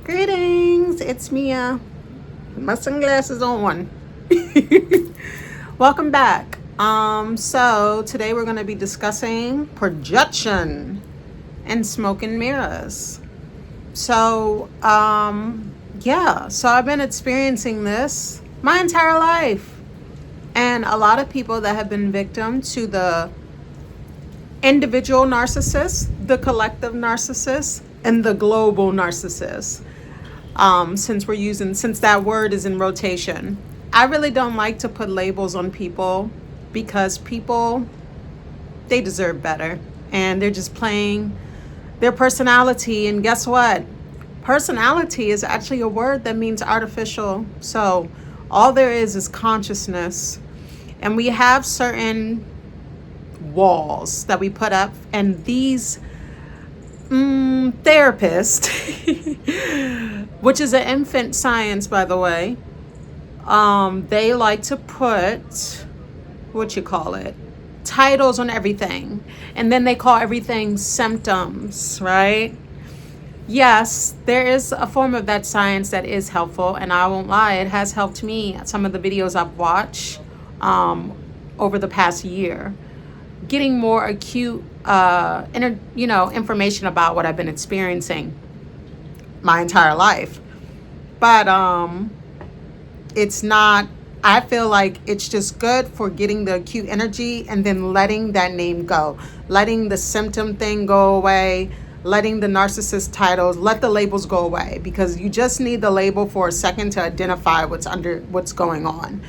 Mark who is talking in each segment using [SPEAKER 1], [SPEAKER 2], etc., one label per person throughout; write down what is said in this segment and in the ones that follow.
[SPEAKER 1] Greetings, it's Mia. With my sunglasses on. Welcome back. So today we're going to be discussing projection and smoke and mirrors. So I've been experiencing this my entire life, and a lot of people that have been victim to the individual narcissist, the collective narcissist, and the global narcissist. Since that word is in rotation, I really don't like to put labels on people because people, they deserve better, and they're just playing their personality. And guess what? Personality is actually a word that means artificial. So all there is consciousness, and we have certain walls that we put up, and these therapists, which is an infant science, by the way, they like to put titles on everything, and then they call everything symptoms, right? Yes, there is a form of that science that is helpful, and I won't lie, it has helped me. Some of the videos I've watched over the past year, getting more acute information about what I've been experiencing my entire life. But it's not, I feel like it's just good for getting the acute energy and then letting that name go, letting the symptom thing go away, letting the narcissist titles, let the labels go away, because you just need the label for a second to identify what's going on,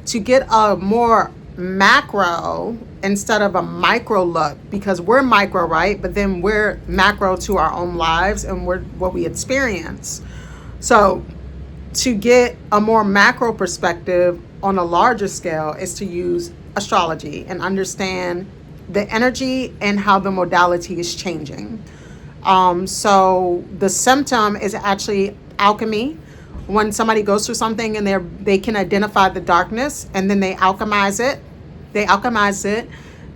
[SPEAKER 1] to get a more macro instead of a micro look, because we're micro, right? But then we're macro to our own lives and we're what we experience. So to get a more macro perspective on a larger scale is to use astrology and understand the energy and how the modality is changing. So the symptom is actually alchemy. When somebody goes through something and they can identify the darkness, and then they alchemize it,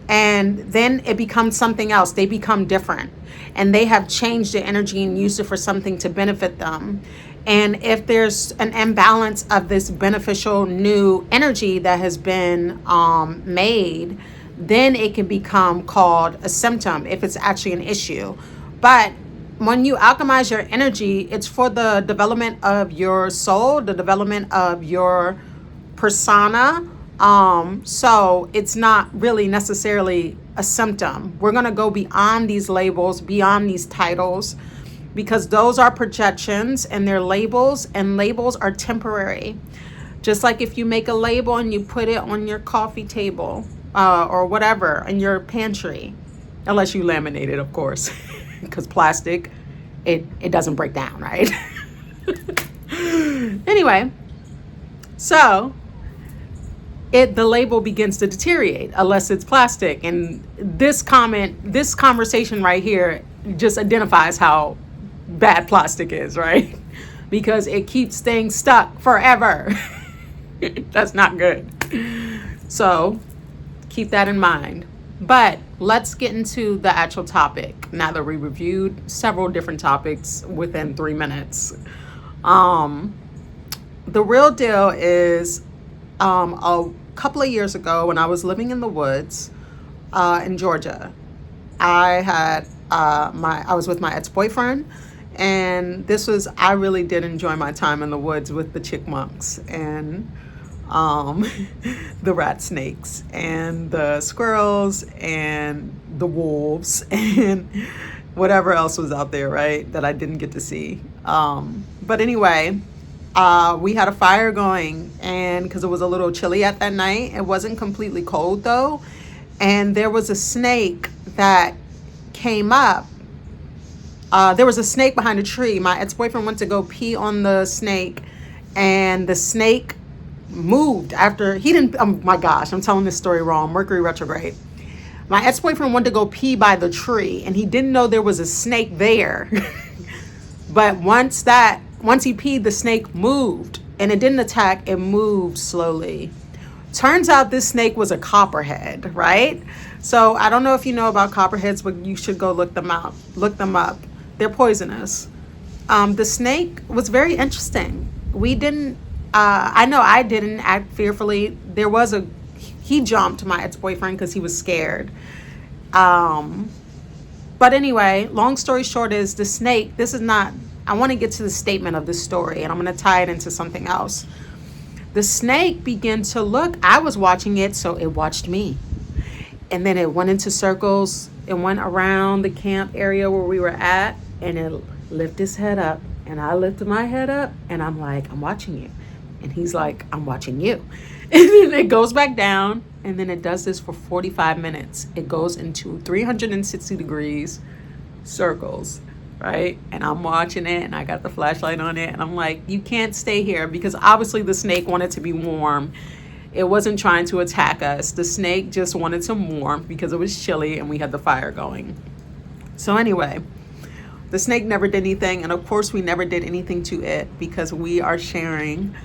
[SPEAKER 1] and then it becomes something else. They become different, and they have changed the energy and used it for something to benefit them. And if there's an imbalance of this beneficial new energy that has been made, then it can become called a symptom if it's actually an issue. But when you alchemize your energy, it's for the development of your soul, the development of your persona. So it's not really necessarily a symptom. We're going to go beyond these labels, beyond these titles, because those are projections and they're labels, and labels are temporary. Just like if you make a label and you put it on your coffee table or whatever in your pantry, unless you laminate it, of course. Because plastic, it doesn't break down, right? Anyway, so the label begins to deteriorate unless it's plastic. And this conversation right here just identifies how bad plastic is, right? Because it keeps things stuck forever. That's not good. So keep that in mind. But let's get into the actual topic now that we reviewed several different topics within 3 minutes. The real deal is a couple of years ago, when I was living in the woods in Georgia, I was with my ex-boyfriend, and I really did enjoy my time in the woods with the chipmunks and the rat snakes and the squirrels and the wolves and whatever else was out there, right, that I didn't get to see. But anyway, we had a fire going, and because it was a little chilly at that night, it wasn't completely cold though, and there was a snake that came up. There was a snake behind a tree. My ex-boyfriend went to go pee on the snake, and the snake moved after he didn't. Oh my gosh, I'm telling this story wrong. Mercury retrograde. My ex-boyfriend went to go pee by the tree, and he didn't know there was a snake there. But once he peed, the snake moved, and it didn't attack. It moved slowly. Turns out this snake was a copperhead, right? So I don't know if you know about copperheads, but you should go look them up. They're poisonous. The snake was very interesting. We didn't, I know I didn't act fearfully. He jumped my ex-boyfriend because he was scared. Um, but anyway, long story short is the snake, I want to get to the statement of this story and I'm going to tie it into something else. The snake began to look, I was watching it, so it watched me. And then it went into circles. It went around the camp area where we were at, and it lifted his head up. And I lifted my head up, and I'm like, I'm watching you. And he's like, I'm watching you. And then it goes back down, and then it does this for 45 minutes. It goes into 360 degrees circles, right? And I'm watching it, and I got the flashlight on it, and I'm like, you can't stay here, because obviously the snake wanted to be warm. It wasn't trying to attack us. The snake just wanted some warmth because it was chilly and we had the fire going. So anyway, the snake never did anything. And of course, we never did anything to it because we are sharing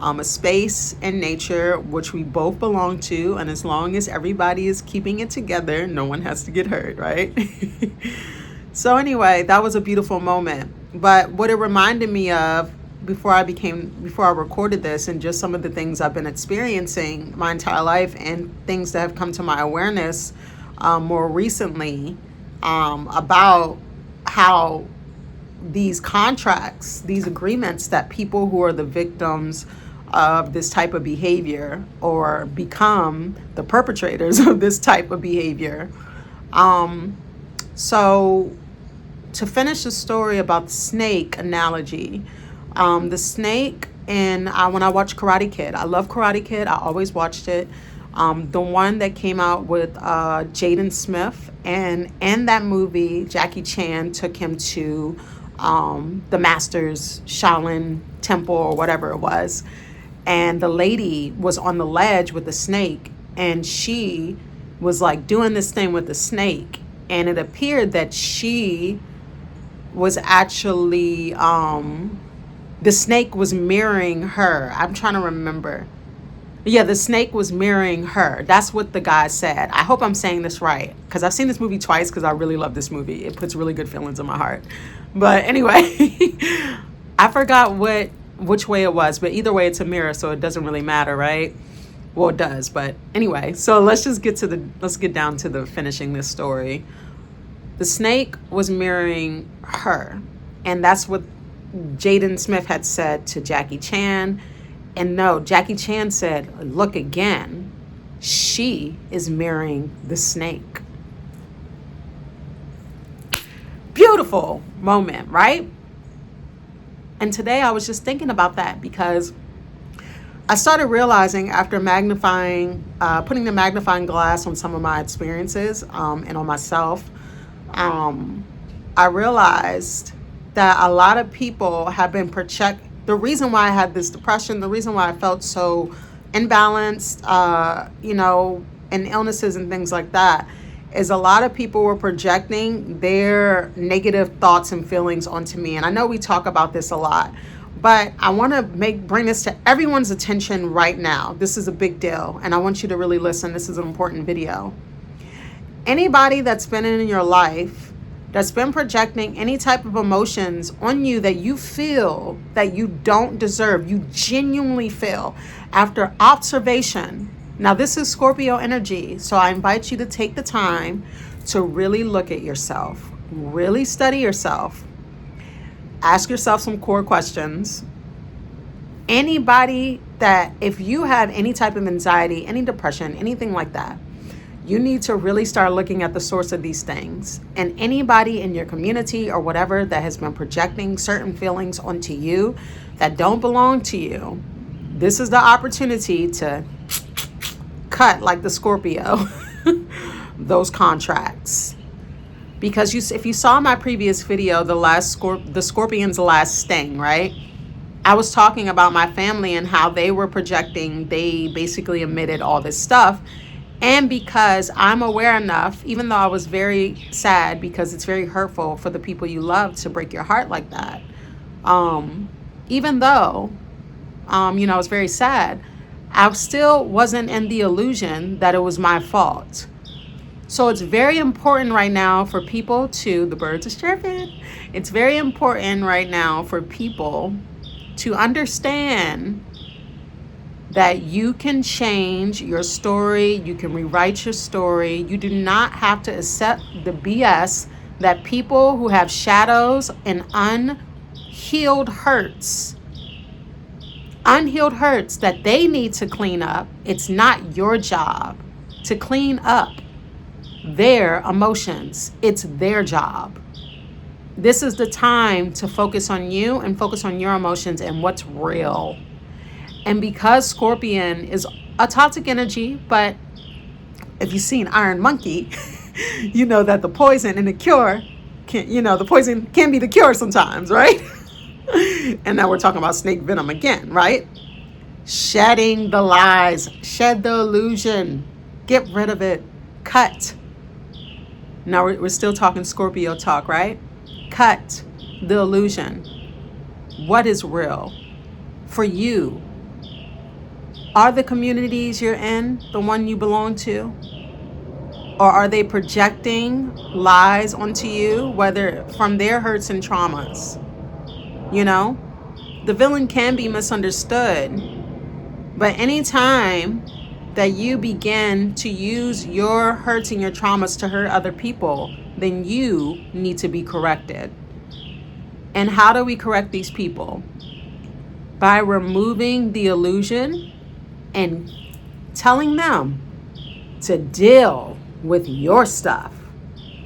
[SPEAKER 1] a space in nature, which we both belong to. And as long as everybody is keeping it together, no one has to get hurt, right? So anyway, that was a beautiful moment. But what it reminded me of before I recorded this, and just some of the things I've been experiencing my entire life and things that have come to my awareness more recently about how these contracts, these agreements that people who are the victims of this type of behavior or become the perpetrators of this type of behavior. So to finish the story about the snake analogy, the snake, and when I watched Karate Kid, I love Karate Kid. I always watched it. The one that came out with Jaden Smith, and in that movie, Jackie Chan took him to the Master's Shaolin Temple or whatever it was, and the lady was on the ledge with the snake, and she was like doing this thing with the snake, and it appeared that she was actually the snake was mirroring her. I'm trying to remember. Yeah, the snake was mirroring her. That's what the guy said. I hope I'm saying this right, because I've seen this movie twice because I really love this movie. It puts really good feelings in my heart. But anyway, I forgot which way it was, but either way it's a mirror, so it doesn't really matter, right? Well, it does, but anyway. So let's get down to the finishing this story. The snake was mirroring her, and that's what Jaden Smith had said to Jackie Chan. And no, Jackie Chan said, look again, she is mirroring the snake. Beautiful moment, right? And today I was just thinking about that because I started realizing after putting the magnifying glass on some of my experiences and on myself, I realized that a lot of people have been the reason why I had this depression, the reason why I felt so imbalanced, and illnesses and things like that, is a lot of people were projecting their negative thoughts and feelings onto me. And I know we talk about this a lot, but I want to bring this to everyone's attention right now. This is a big deal, and I want you to really listen. This is an important video. Anybody that's been in your life that's been projecting any type of emotions on you that you feel that you don't deserve, you genuinely feel, after observation. Now, this is Scorpio energy, so I invite you to take the time to really look at yourself, really study yourself, ask yourself some core questions. Anybody that, if you have any type of anxiety, any depression, anything like that, you need to really start looking at the source of these things. And anybody in your community or whatever that has been projecting certain feelings onto you that don't belong to you, this is the opportunity to cut, like the Scorpio, those contracts. Because if you saw my previous video, the Scorpion's last sting, right? I was talking about my family and how they were projecting, they basically emitted all this stuff. And because I'm aware enough, even though I was very sad, because it's very hurtful for the people you love to break your heart like that. Even though, I was very sad, I still wasn't in the illusion that it was my fault. So it's very important right now for people to, the birds are chirping. It's very important right now for people to understand that you can change your story, you can rewrite your story. You do not have to accept the BS that people who have shadows and unhealed hurts that they need to clean up. It's not your job to clean up their emotions. It's their job. This is the time to focus on you and focus on your emotions and what's real. And because Scorpion is a toxic energy, but if you've seen Iron Monkey, you know that the poison and the cure the poison can be the cure sometimes, right? And now we're talking about snake venom again, right? Shedding the lies, shed the illusion, get rid of it, cut. Now we're still talking Scorpio talk, right? Cut the illusion. What is real for you? Are the communities you're in the one you belong to? Or are they projecting lies onto you, whether from their hurts and traumas? The villain can be misunderstood. But anytime that you begin to use your hurts and your traumas to hurt other people, then you need to be corrected. And how do we correct these people? By removing the illusion and telling them to deal with your stuff.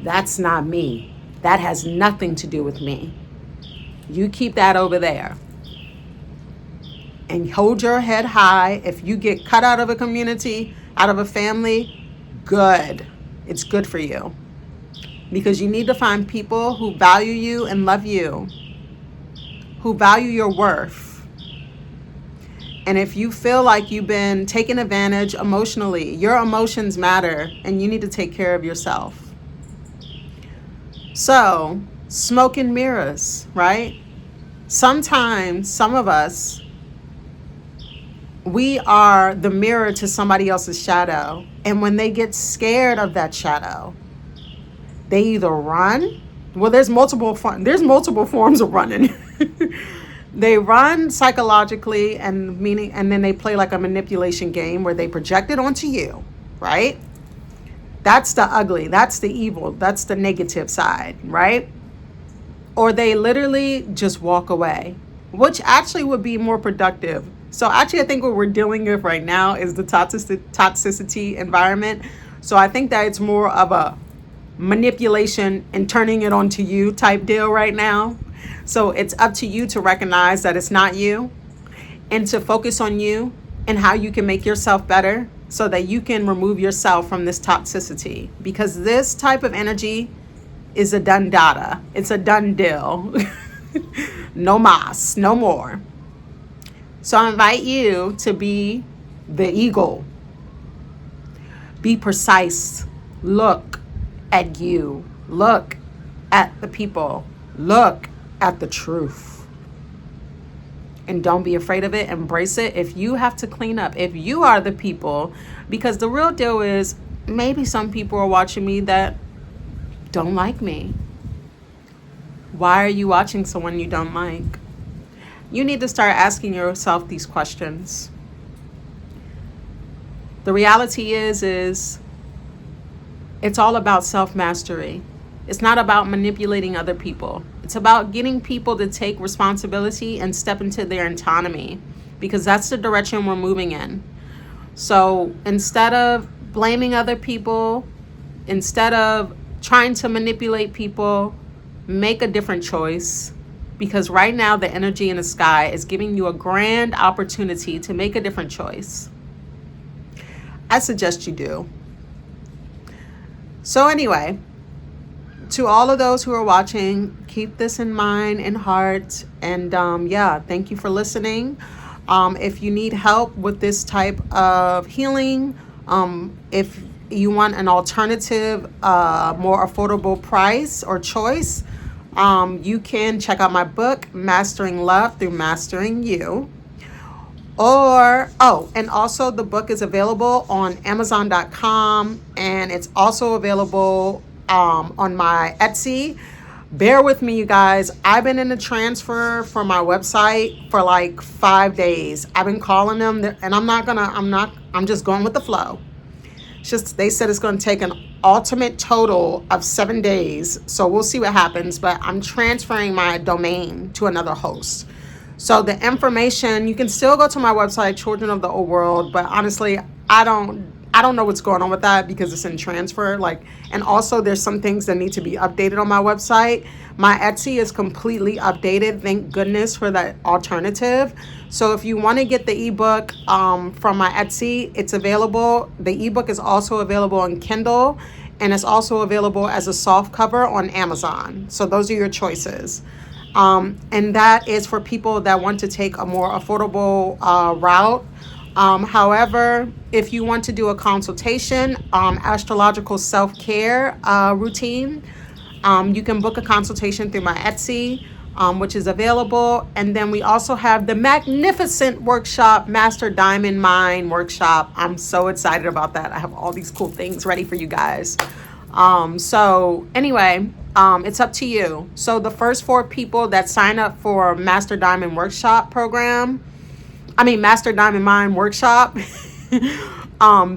[SPEAKER 1] That's not me. That has nothing to do with me. You keep that over there. And hold your head high. If you get cut out of a community, out of a family, good. It's good for you. Because you need to find people who value you and love you, who value your worth. And if you feel like you've been taken advantage emotionally, your emotions matter and you need to take care of yourself. So, smoke and mirrors, right? Sometimes, some of us, we are the mirror to somebody else's shadow. And when they get scared of that shadow, they either run. Well, there's multiple forms of running. They run psychologically and then they play like a manipulation game where they project it onto you, right? That's the ugly, that's the evil, that's the negative side, right? Or they literally just walk away, which actually would be more productive. So actually, I think what we're dealing with right now is the toxicity environment. So I think that it's more of a manipulation and turning it onto you type deal right now. So it's up to you to recognize that it's not you and to focus on you and how you can make yourself better so that you can remove yourself from this toxicity. Because this type of energy is a done data. It's a done deal. No mas, no more. So I invite you to be the eagle. Be precise. Look at you. Look at the people. Look at the truth. And don't be afraid of it. Embrace it. If you have to clean up, if you are the people, because the real deal is maybe some people are watching me that don't like me. Why are you watching someone you don't like? You need to start asking yourself these questions. The reality is it's all about self-mastery. It's not about manipulating other people. It's about getting people to take responsibility and step into their autonomy, because that's the direction we're moving in. So instead of blaming other people, instead of trying to manipulate people, make a different choice. Because right now the energy in the sky is giving you a grand opportunity to make a different choice. I suggest you do. So anyway, to all of those who are watching, keep this in mind and heart. And thank you for listening. If you need help with this type of healing, if you want an alternative, more affordable price or choice, you can check out my book, Mastering Love Through Mastering You. Or, oh, and also the book is available on Amazon.com, and it's also available on my Etsy. Bear with me, you guys. I've been in a transfer for my website for like 5 days. I've been calling them, and I'm just going with the flow. It's just, they said it's going to take an ultimate total of 7 days. So we'll see what happens, but I'm transferring my domain to another host. So the information, you can still go to my website, Children of the Old World, but honestly, I don't know what's going on with that because it's in transfer. Like, and also there's some things that need to be updated on my website. My Etsy is completely updated. Thank goodness for that alternative. So if you want to get the ebook from my Etsy, it's available. The ebook is also available on Kindle, and it's also available as a soft cover on Amazon. So those are your choices. And that is for people that want to take a more affordable route. However, if you want to do a consultation, astrological self-care routine, you can book a consultation through my Etsy, which is available. And then we also have the magnificent workshop, Master Diamond Mind workshop. I'm so excited about that. I have all these cool things ready for you guys. So anyway, it's up to you. So the first 4 people that sign up for Master Diamond Workshop program, Master Diamond Mind Workshop,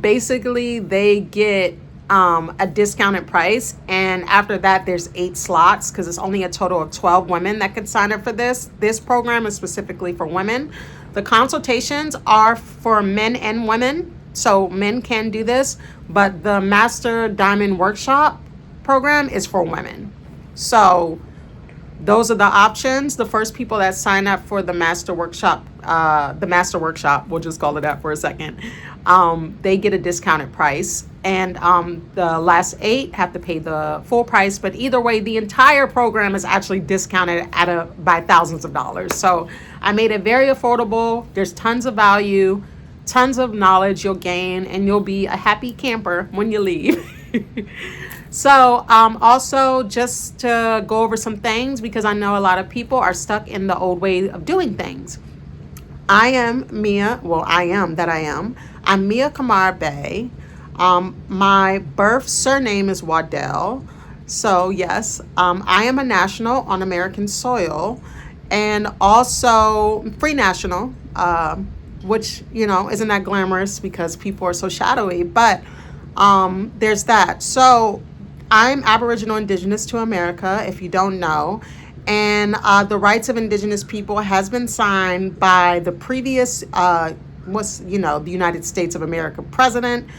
[SPEAKER 1] basically they get a discounted price. And after that, there's 8 slots because it's only a total of 12 women that could sign up for this. This program is specifically for women. The consultations are for men and women. So men can do this, but the Master Diamond Workshop program is for women. So those are the options. The first people that sign up for the Master Workshop, we'll just call it that for a second, they get a discounted price. And the last 8 have to pay the full price. But either way, the entire program is actually discounted by thousands of dollars. So I made it very affordable. There's tons of value, tons of knowledge you'll gain, and you'll be a happy camper when you leave. So also just to go over some things, because I know a lot of people are stuck in the old way of doing things. I'm Mia Kamar Bay. My birth surname is Waddell. So yes, I am a national on American soil, and also free national, which, isn't that glamorous because people are so shadowy, but there's that. So I'm Aboriginal Indigenous to America, if you don't know, and the rights of Indigenous people has been signed by the previous, the United States of America President,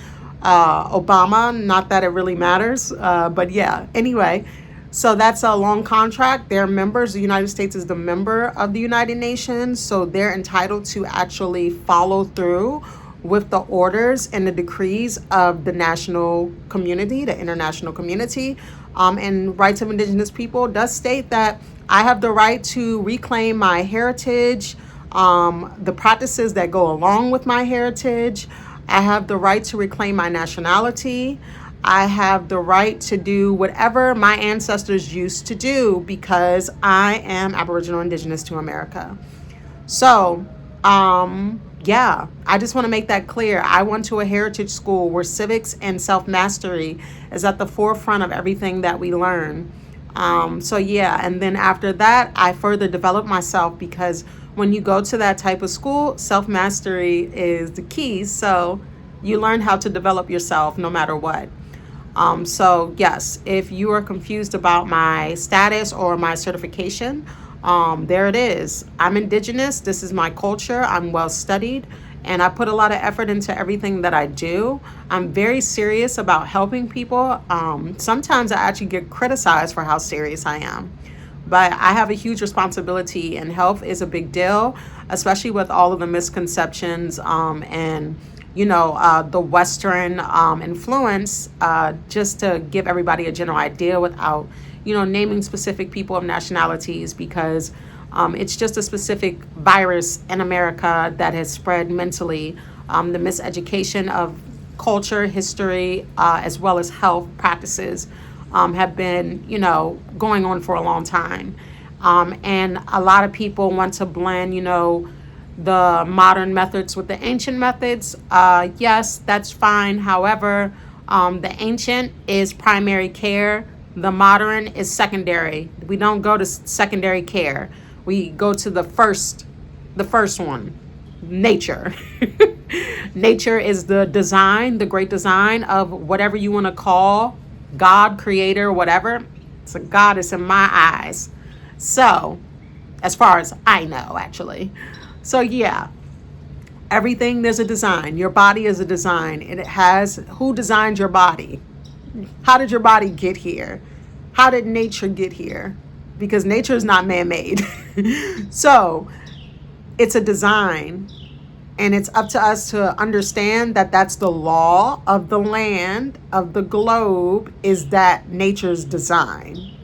[SPEAKER 1] Obama. Not that it really matters, but yeah, anyway. So that's a long contract. They're members. The United States is the member of the United Nations, so they're entitled to actually follow through with the orders and the decrees of the national community, the international community. And rights of Indigenous people does state that I have the right to reclaim my heritage, the practices that go along with my heritage. I have the right to reclaim my nationality. I have the right to do whatever my ancestors used to do because I am Aboriginal Indigenous to America. So, yeah, I just want to make that clear. I went to a heritage school where civics and self-mastery is at the forefront of everything that we learn. So yeah, and then after that, I further developed myself because when you go to that type of school, self-mastery is the key. So you learn how to develop yourself no matter what. So yes, if you are confused about my status or my certification, there it is. I'm Indigenous. This is my culture. I'm well studied, and I put a lot of effort into everything that I do. I'm very serious about helping people. Sometimes I actually get criticized for how serious I am, but I have a huge responsibility, and health is a big deal, especially with all of the misconceptions and the Western influence, just to give everybody a general idea without naming specific people of nationalities, because it's just a specific virus in America that has spread mentally. The miseducation of culture, history, as well as health practices have been, going on for a long time. And a lot of people want to blend, the modern methods with the ancient methods. Yes, that's fine. However, the ancient is primary care. The modern is secondary. We don't go to secondary care. We go to the first one, nature. Nature is the design, the great design of whatever you want to call God, creator, whatever. It's a goddess in my eyes. So, as far as I know, actually. So, yeah, everything, there's a design. Your body is a design. And it has, who designed your body? How did your body get here? How did nature get here? Because nature is not man-made. So, it's a design. And it's up to us to understand that that's the law of the land, of the globe, is that nature's design.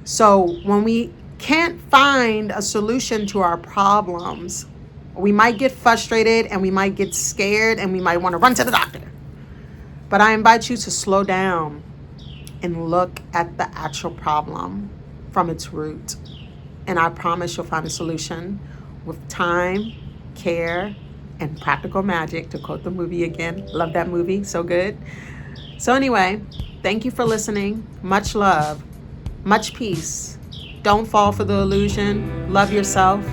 [SPEAKER 1] So when we can't find a solution to our problems, we might get frustrated and we might get scared and we might want to run to the doctor. But I invite you to slow down and look at the actual problem from its root. And I promise you'll find a solution with time, care, and practical magic, to quote the movie again. Love that movie, so good. So anyway, thank you for listening. Much love, much peace. Don't fall for the illusion. Love yourself,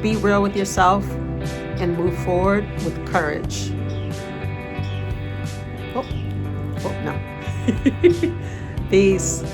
[SPEAKER 1] be real with yourself, and move forward with courage. Oh no. Peace.